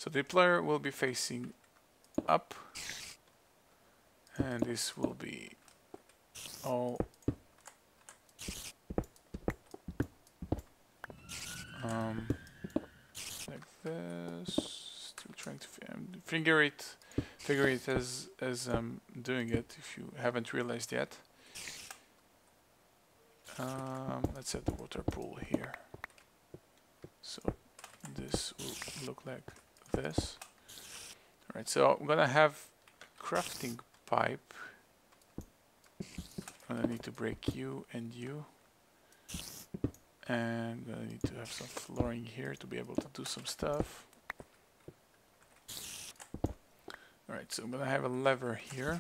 So the player will be facing up, and this will be all like this. Still trying to figure it as I'm doing it. If you haven't realized yet, let's have the water pool here. So this will look like this. Alright, so I'm gonna have a crafting pipe. I'm gonna need to break you and you. And I'm gonna need to have some flooring here to be able to do some stuff. Alright, so I'm gonna have a lever here.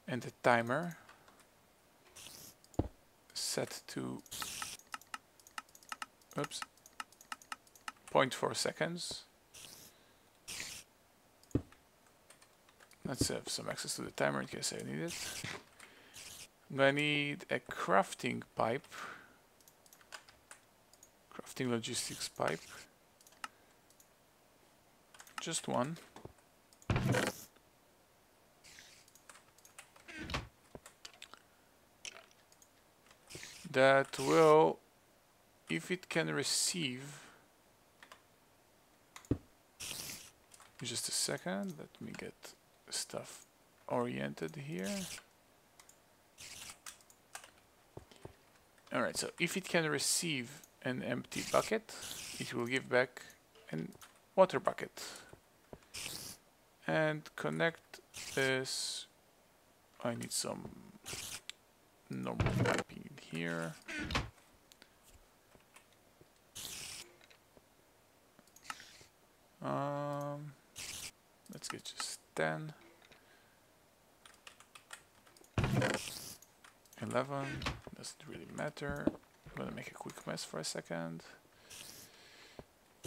And a timer. Set to 0.4 seconds. Let's have some access to the timer in case I need it. I'm gonna need a crafting pipe. Crafting logistics pipe. Just one. That will, if it can receive, just a second, let me get stuff oriented here. Alright, so if it can receive an empty bucket, it will give back a water bucket. And connect this. I need some normal piping in here. Let's get just 10. 11, doesn't really matter. I'm gonna make a quick mess for a second.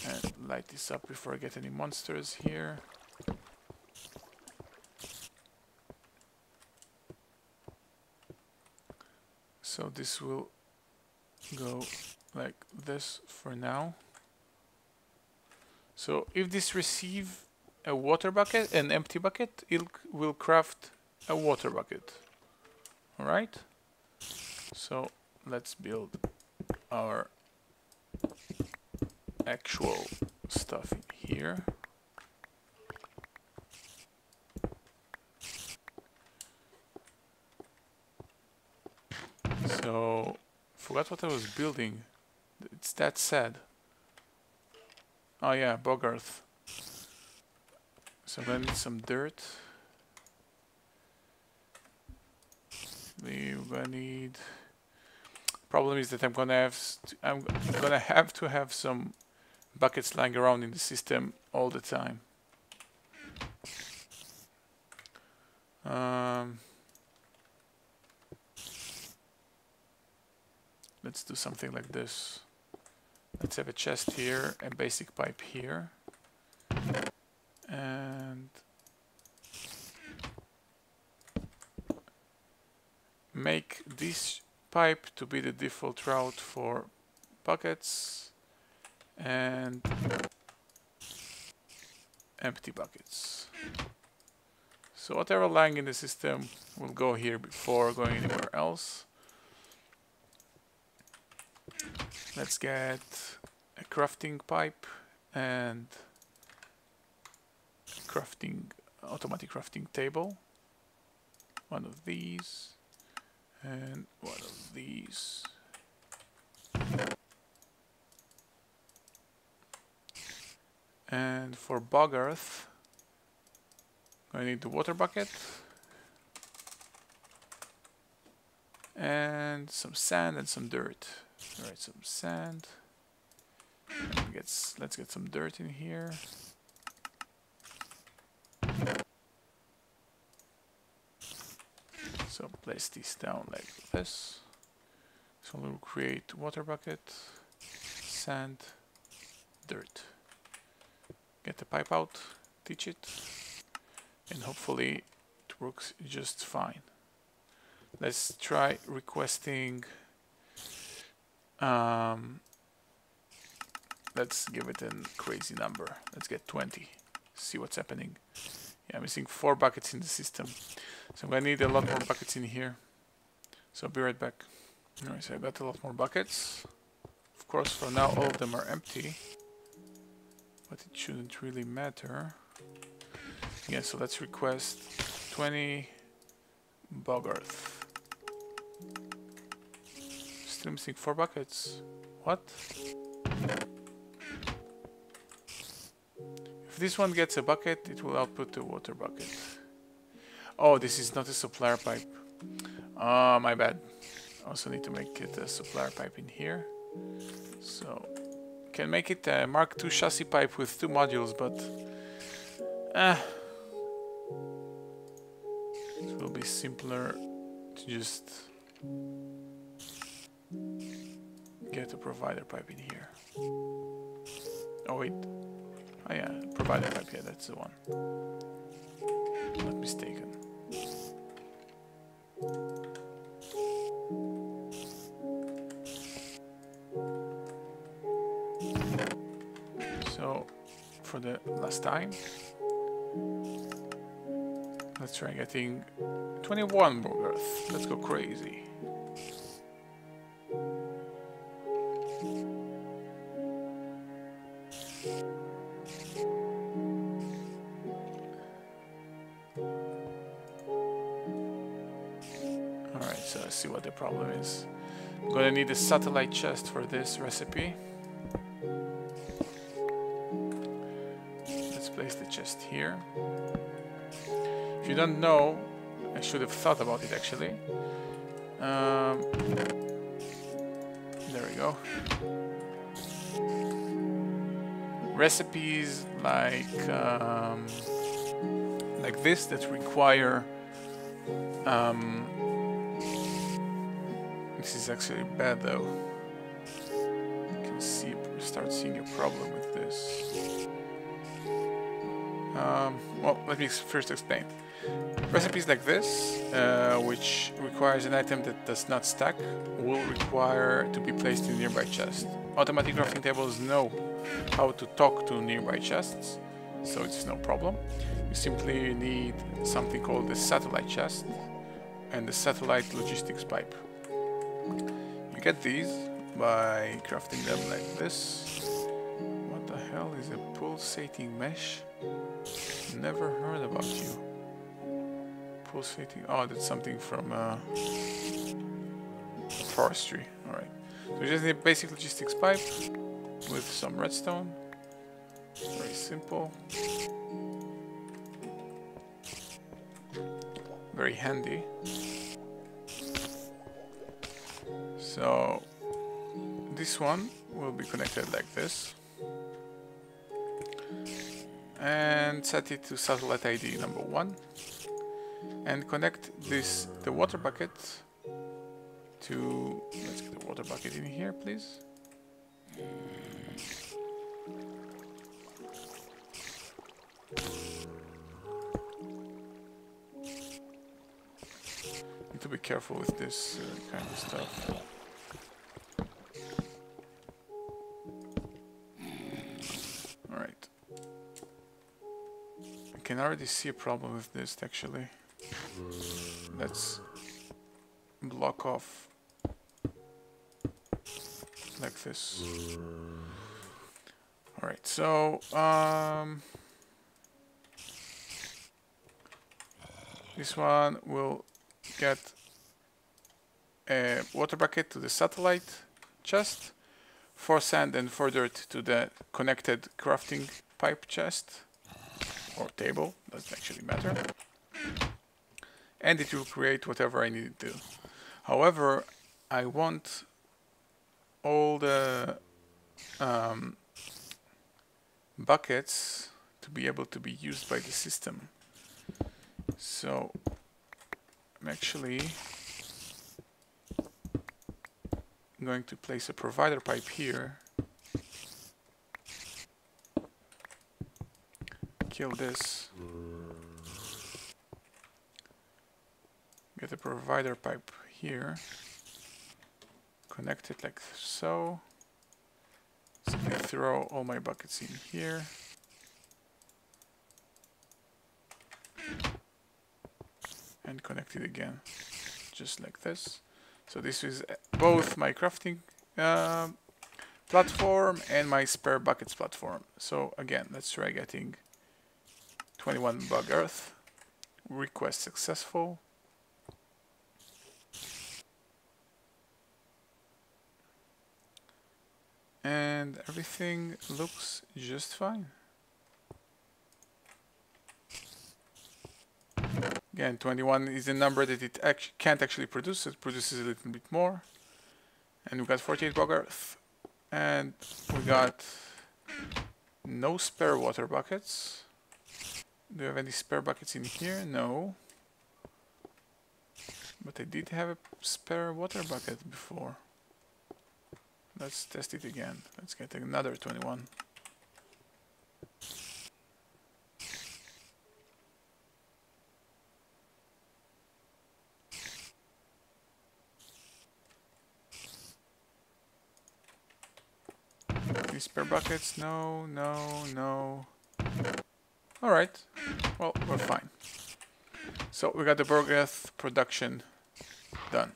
And light this up before I get any monsters here. So this will go like this for now. So if this receive a water bucket, an empty bucket, it will craft a water bucket. Alright? So let's build our actual stuff in here. So, forgot what I was building. It's that sad. Oh yeah, bog earth. So I'm gonna need some dirt. We're gonna need. Problem is that I'm gonna have to have some buckets lying around in the system all the time. Let's do something like this. Let's have a chest here, a basic pipe here, and make this pipe to be the default route for buckets and empty buckets. So whatever lying in the system will go here before going anywhere else. Let's get a crafting pipe and a automatic crafting table. One of these and one of these. And for bog earth, I need the water bucket and some sand and some dirt. Alright, some sand. Let's get some dirt in here. So place this down like this. So we'll create water bucket, sand, dirt. Get the pipe out, teach it, and hopefully it works just fine. Let's try requesting let's give it a crazy number. Let's get 20. See what's happening. Yeah, I'm missing 4 buckets in the system. So I'm gonna need a lot more buckets in here. So I'll be right back. Alright, so I got a lot more buckets. Of course, for now all of them are empty. But it shouldn't really matter. Yeah, so let's request 20 bog earth. Still missing 4 buckets. What? If this one gets a bucket, it will output a water bucket. Oh, this is not a supplier pipe. My bad. Also need to make it a supplier pipe in here. So, can make it a Mark II chassis pipe with 2 modules, but it will be simpler to just get a provider pipe in here. Oh wait. Oh yeah, provider pipe, yeah, that's the one. Not mistaken. So, for the last time, let's try getting 21 more earth. Let's go crazy. Alright, so let's see what the problem is. I'm gonna need a satellite chest for this recipe. Let's place the chest here. If you don't know, I should have thought about it actually. There we go. Recipes like this that require this is actually bad though. You can see, start seeing a problem with this. Well, let me first explain. Recipes like this, which requires an item that does not stack, will require to be placed in a nearby chest. Automatic crafting tables know how to talk to nearby chests, so it's no problem. You simply need something called the satellite chest and the satellite logistics pipe. You get these by crafting them like this. What the hell is a pulsating mesh? Never heard about you. Pulsating. Oh, that's something from forestry. Alright. So we just need a basic logistics pipe with some redstone. Very simple. Very handy. So this one will be connected like this. And set it to satellite ID number 1. And connect this, the water bucket, to, let's get the water bucket in here, please. Need to be careful with this kind of stuff. Alright. I can already see a problem with this actually. Let's block off like this. Alright, so this one will get a water bucket to the satellite chest, 4 sand and 4 dirt to the connected crafting pipe chest or table, doesn't actually matter. And it will create whatever I need it to. However, I want all the buckets to be able to be used by the system. So I'm actually going to place a provider pipe here. Kill this. Get a provider pipe here. Connect it like so. Simply throw all my buckets in here. And connect it again, just like this. So this is both my crafting platform and my spare buckets platform. So again, let's try getting 21 bug earth. Request successful. And everything looks just fine. Again, 21 is a number that it can't actually produce. It produces a little bit more. And we got 48 bog earth. And we got no spare water buckets. Do you have any spare buckets in here? No. But I did have a spare water bucket before. Let's test it again. Let's get another 21. Any spare buckets? No, no, no. Alright. Well, we're fine. So we got the bog earth production done.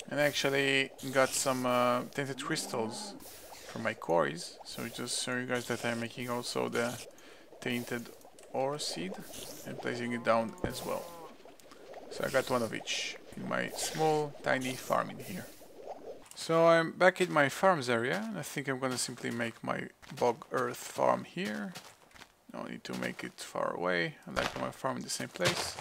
And I actually got some tinted crystals from my quarries. So just show you guys that I'm making also the tainted ore seed and placing it down as well. So I got one of each in my small tiny farm in here. So I'm back in my farms area, and I think I'm gonna simply make my bog earth farm here. No need to make it far away. I like my farm in the same place.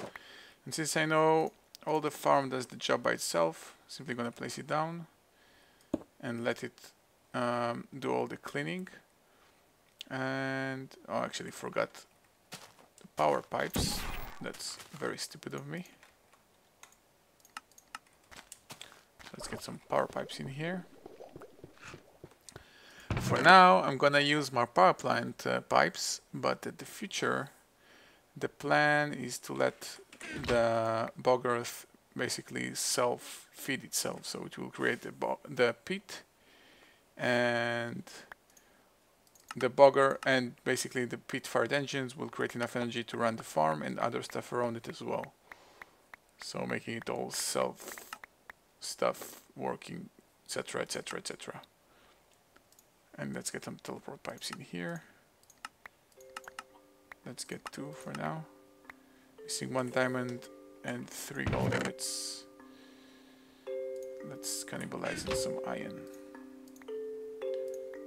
And since I know all the farm does the job by itself, simply gonna place it down and let it do all the cleaning. And oh, actually forgot the power pipes. That's very stupid of me. Let's get some power pipes in here. For now, I'm gonna use my power plant pipes, but in the future, the plan is to let the bog earth basically self-feed itself. So it will create the peat and the bogger, and basically the peat-fired engines will create enough energy to run the farm and other stuff around it as well. So making it all stuff working, etc, etc, etc. And let's get some teleport pipes in here. Let's get 2 for now. Missing 1 diamond and 3 gold bits. Let's cannibalize in some iron.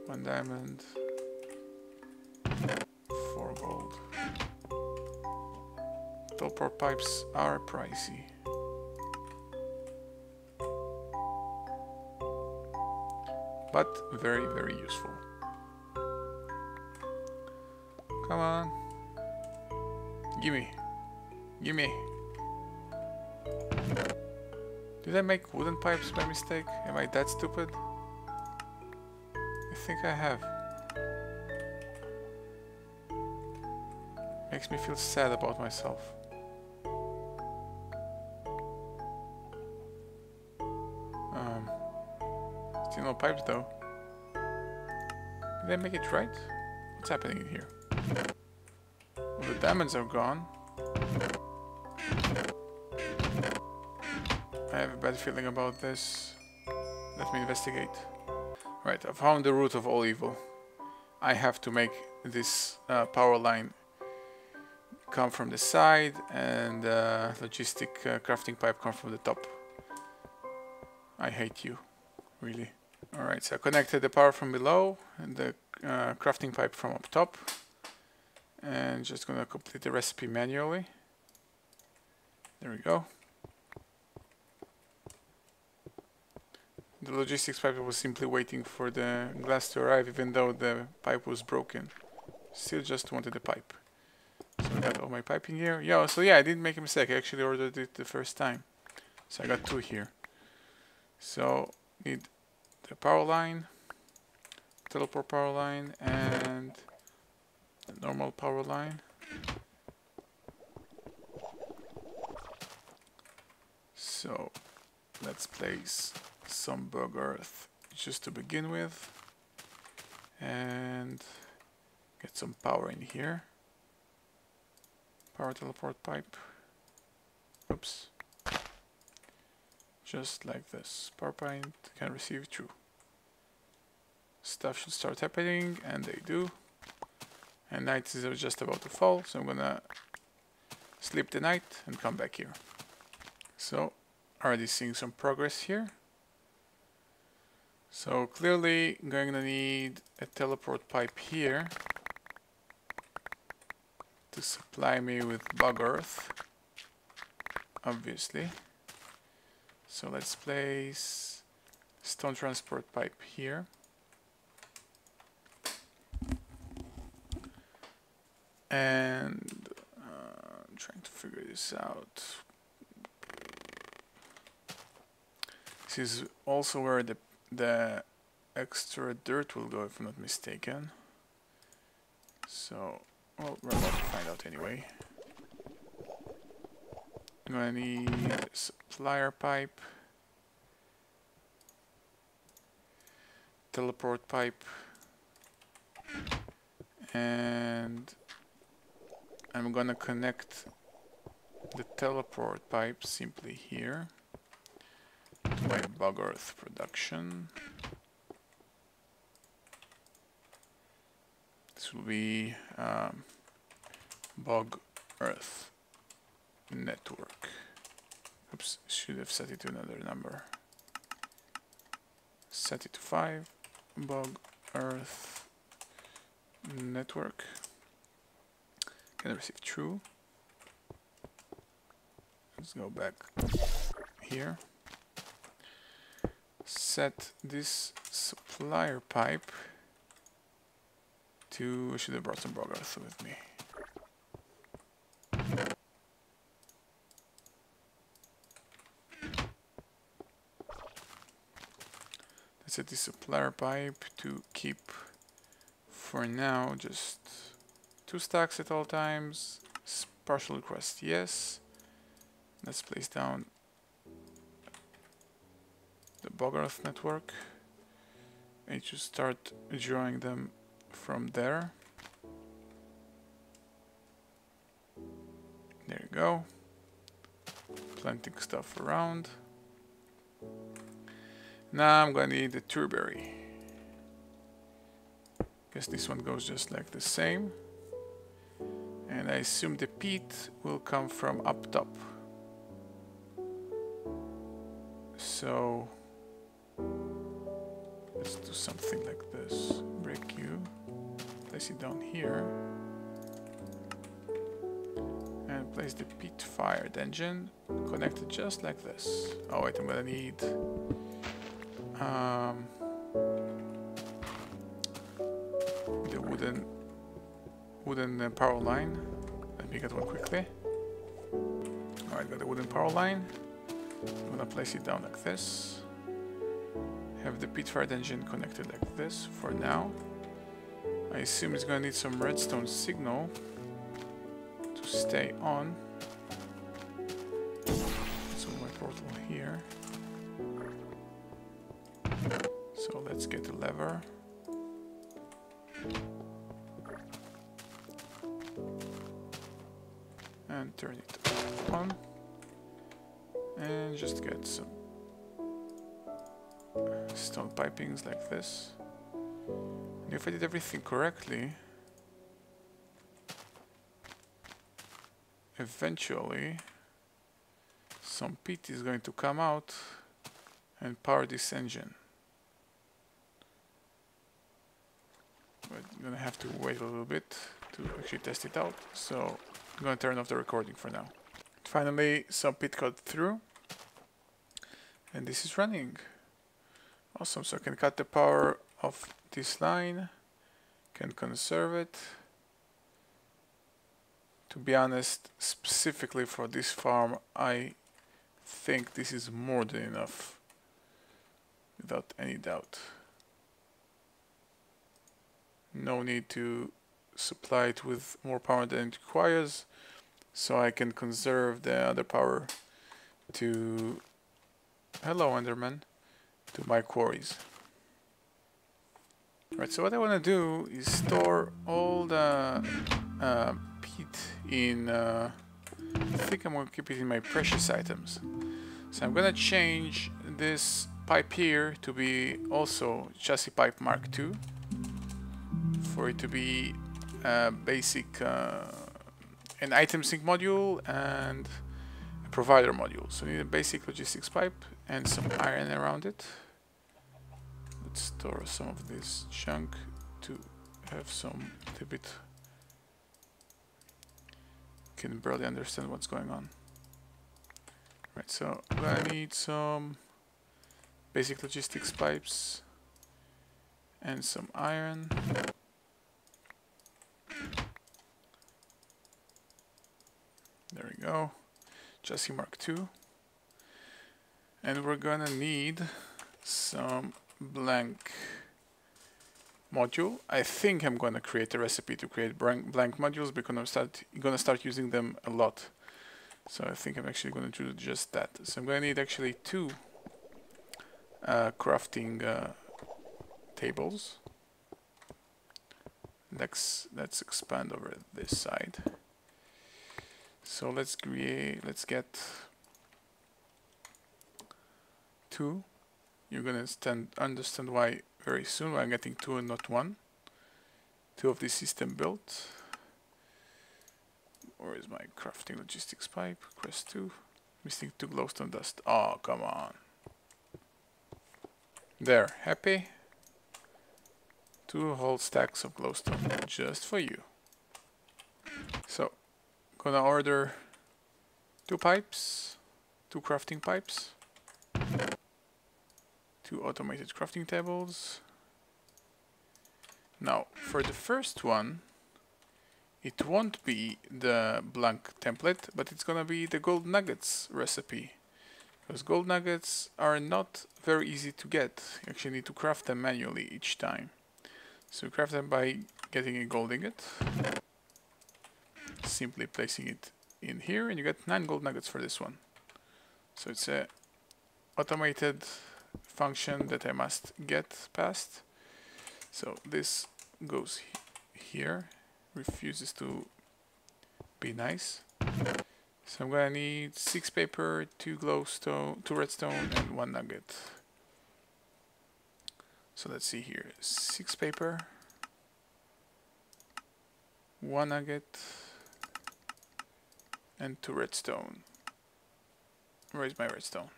1 diamond, 4 gold. Teleport pipes are pricey. But very, very useful. Come on. Gimme. Gimme. Did I make wooden pipes by mistake? Am I that stupid? I think I have. Makes me feel sad about myself. Still no pipes though. Did I make it right? What's happening in here? Well, the diamonds are gone. I have a bad feeling about this. Let me investigate. Right, I found the root of all evil. I have to make this power line come from the side and logistic crafting pipe come from the top. I hate you, really. Alright, so I connected the power from below and the crafting pipe from up top. And just gonna complete the recipe manually. There we go. The logistics pipe was simply waiting for the glass to arrive, even though the pipe was broken. Still just wanted the pipe. So I got all my piping here. So I didn't make a mistake. I actually ordered it the first time. So I got 2 here. So need the power line, teleport power line, and the normal power line. So let's place some bog earth just to begin with, and get some power in here. Power teleport pipe. Oops. Just like this. PowerPoint can receive true. Stuff should start happening, and they do. And night is just about to fall, so I'm gonna sleep the night and come back here. So, already seeing some progress here. So clearly going to need a teleport pipe here to supply me with bug earth, obviously. So let's place stone transport pipe here. And I'm trying to figure this out. This is also where the extra dirt will go, if I'm not mistaken. So, well, we're about to find out anyway. I'm gonna need a supplier pipe, teleport pipe, and I'm gonna connect the teleport pipe simply here to my bug earth production. This will be bug earth network. Oops, should have set it to another number. Set it to 5. Bug earth network. Can receive true. Let's go back here. Set this supplier pipe to, I should have brought some bug earth with me. Let's set the supplier pipe to keep, for now, just 2 stacks at all times. Partial request, yes. Let's place down the bug earth network. And just start drawing them from there. There you go. Planting stuff around. Now I'm gonna need the turberry. Guess this one goes just like the same. And I assume the peat will come from up top. So let's do something like this. Break you. Place it down here. And place the peat fired engine. Connect it just like this. Oh wait, I'm gonna need the wooden power line. Let me get one quickly. Alright, got the wooden power line. I'm gonna place it down like this. Have the peat fired engine connected like this for now. I assume it's gonna need some redstone signal to stay on. So my portal here. So let's get a lever. And turn it on. And just get some stone pipings like this. And if I did everything correctly, eventually some peat is going to come out and power this engine. But I'm gonna have to wait a little bit to actually test it out, so I'm gonna turn off the recording for now. Finally, some peat got through, and this is running. Awesome, so I can cut the power of this line, can conserve it. To be honest, specifically for this farm, I think this is more than enough, without any doubt. No need to supply it with more power than it requires, so I can conserve the other power to, hello Enderman, to my quarries. Right, so what I want to do is store all the peat in, I think I'm going to keep it in my precious items. So I'm going to change this pipe here to be also chassis pipe Mark II, for it to be basic an item sync module and a provider module. So we need a basic logistics pipe and some iron around it. Let's store some of this junk to have some little bit. Can barely understand what's going on. Right, so I'm gonna need some basic logistics pipes and some iron. There we go. Chassis Mark II. And we're gonna need some blank module. I think I'm gonna create a recipe to create blank modules because I'm gonna start using them a lot. So I think I'm actually gonna do just that. So I'm gonna need actually 2 crafting tables. Let's expand over this side. So let's get 2. You're gonna understand why very soon. Why I'm getting 2 and not 1. 2 of this system built. Where is my crafting logistics pipe? Quest 2. Missing 2 glowstone dust. Oh, come on. There, happy? 2 whole stacks of glowstone just for you. So, gonna order 2 pipes, 2 crafting pipes, 2 automated crafting tables. Now, for the first one, it won't be the blank template, but it's gonna be the gold nuggets recipe. Because gold nuggets are not very easy to get. You actually need to craft them manually each time. So you craft them by getting a gold ingot, simply placing it in here, and you get 9 gold nuggets for this one. So it's a automated function that I must get past. So this goes here, refuses to be nice. So I'm gonna need 6 paper, 2 glowstone, 2 redstone, and 1 nugget. So let's see here, 6 paper, 1 nugget, and 2 redstone. Where is my redstone?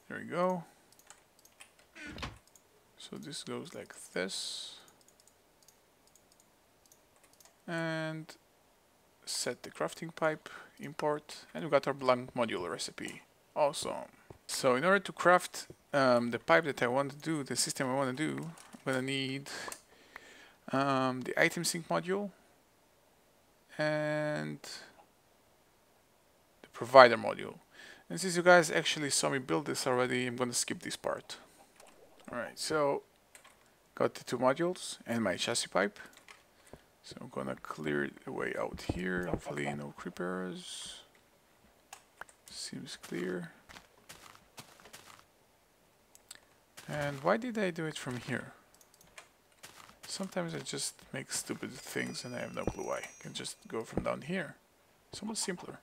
There we go. So this goes like this. And set the crafting pipe, import, and we got our blank module recipe. Awesome. So in order to craft the pipe that I want to do, the system I want to do, I'm gonna need the item sync module and the provider module. And since you guys actually saw me build this already, I'm gonna skip this part. Alright, so got the 2 modules and my chassis pipe. So I'm gonna clear the way out here. Hopefully no creepers. Seems clear. And why did I do it from here? Sometimes I just make stupid things and I have no clue why. I can just go from down here. So much simpler.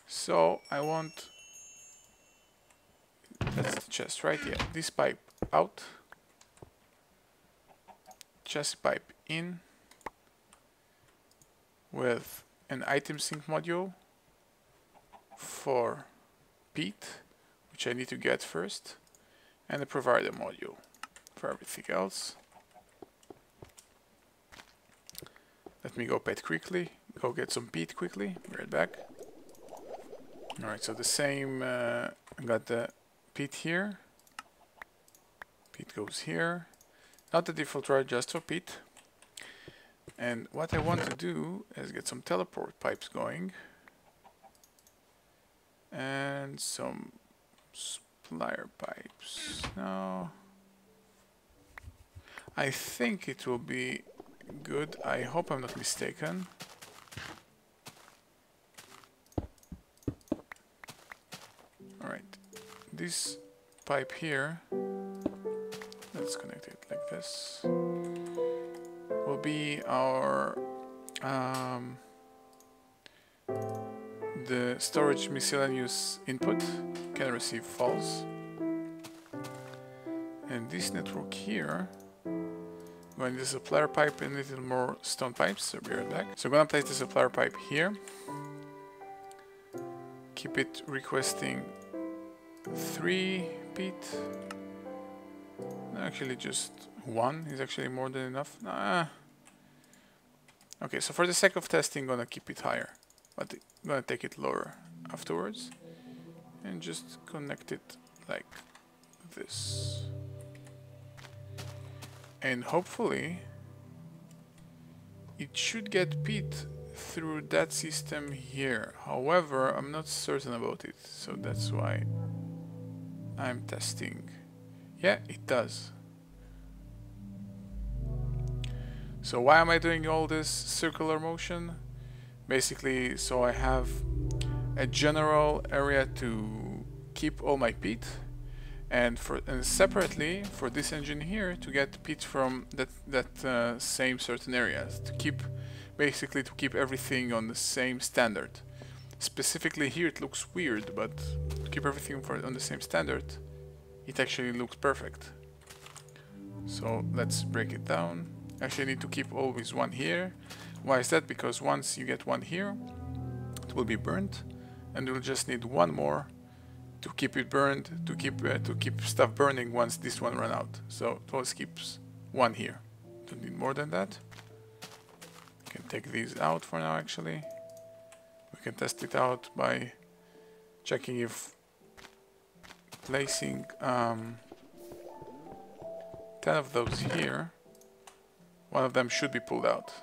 So I want, that's the chest, right? Yeah, this pipe out, chassis pipe in, with an item sync module for Peat, which I need to get first, and a provider module for everything else. Let me go pet quickly, go get some Peat quickly, be right back. Alright, so the same, I got the Peat here. Peat goes here. Not the default route, just for Peat. And what I want to do is get some teleport pipes going. And some supplier pipes. No. I think it will be good. I hope I'm not mistaken. Alright, this pipe here, let's connect it like this, will be our the storage miscellaneous input, can receive false. And this network here, going to the supplier pipe and a little more stone pipes, so be right back. So I'm gonna place the supplier pipe here. Keep it requesting 3 peat. Actually just 1 is actually more than enough. Okay, so for the sake of testing, I'm gonna keep it higher, but I'm gonna take it lower afterwards and just connect it like this. And hopefully it should get peat through that system here. However, I'm not certain about it, so that's why I'm testing. Yeah, it does. So why am I doing all this circular motion? Basically, so I have a general area to keep all my peat, and separately for this engine here to get peat from that same certain areas, to keep everything on the same standard. Specifically here it looks weird, but to keep everything on the same standard, it actually looks perfect. So let's break it down. Actually, I need to keep always 1 here. Why is that? Because once you get 1 here, it will be burnt, and we'll just need 1 more to keep it burned, to keep stuff burning once this one run out. So it always keeps 1 here. Don't need more than that. We can take these out for now. Actually, we can test it out by checking if placing 10 of those here, 1 of them should be pulled out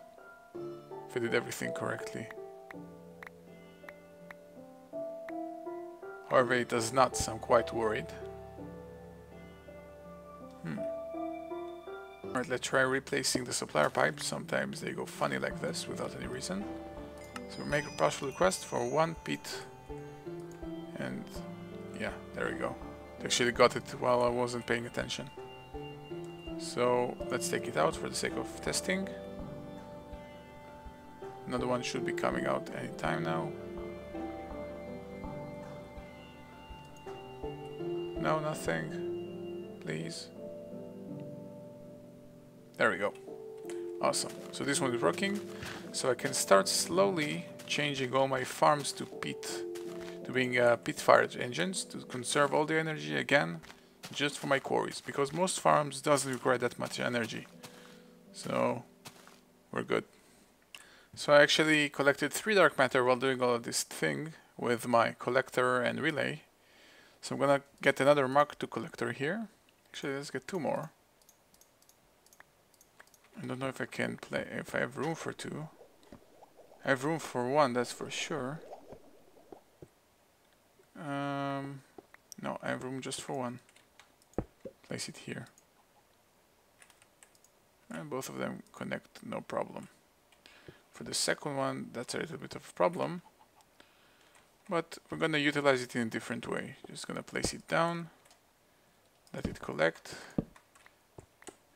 if I did everything correctly. However, it does not, so I'm quite worried. Alright, let's try replacing the supplier pipe. Sometimes they go funny like this without any reason. So we make a partial request for 1 peat. And yeah, there we go. They actually got it while I wasn't paying attention. So let's take it out for the sake of testing. Another one should be coming out anytime now. No, nothing. Please. There we go. Awesome. So this one is working. So I can start slowly changing all my farms to peat, to being peat-fired engines, to conserve all the energy again, just for my quarries, because most farms doesn't require that much energy. So we're good. So I actually collected 3 dark matter while doing all of this thing with my collector and relay. So I'm gonna get another Mark II collector here. Actually, let's get 2 more. I don't know if I can play, if I have room for 2. I have room for 1, that's for sure. No, I have room just for 1. Place it here. And both of them connect, no problem. For the second one, that's a little bit of a problem. But we're gonna utilize it in a different way. Just gonna place it down, let it collect,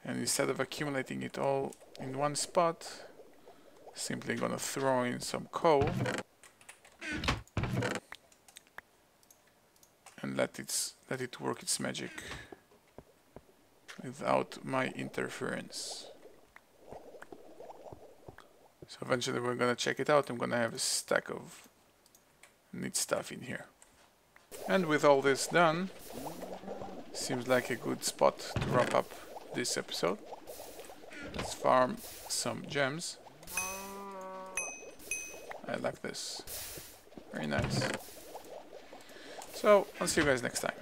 and instead of accumulating it all in one spot, simply gonna throw in some coal and let it work its magic without my interference. So eventually we're gonna check it out. I'm gonna have a stack of neat stuff in here. And with all this done, seems like a good spot to wrap up this episode. Let's farm some gems. I like this. Very nice. So I'll see you guys next time.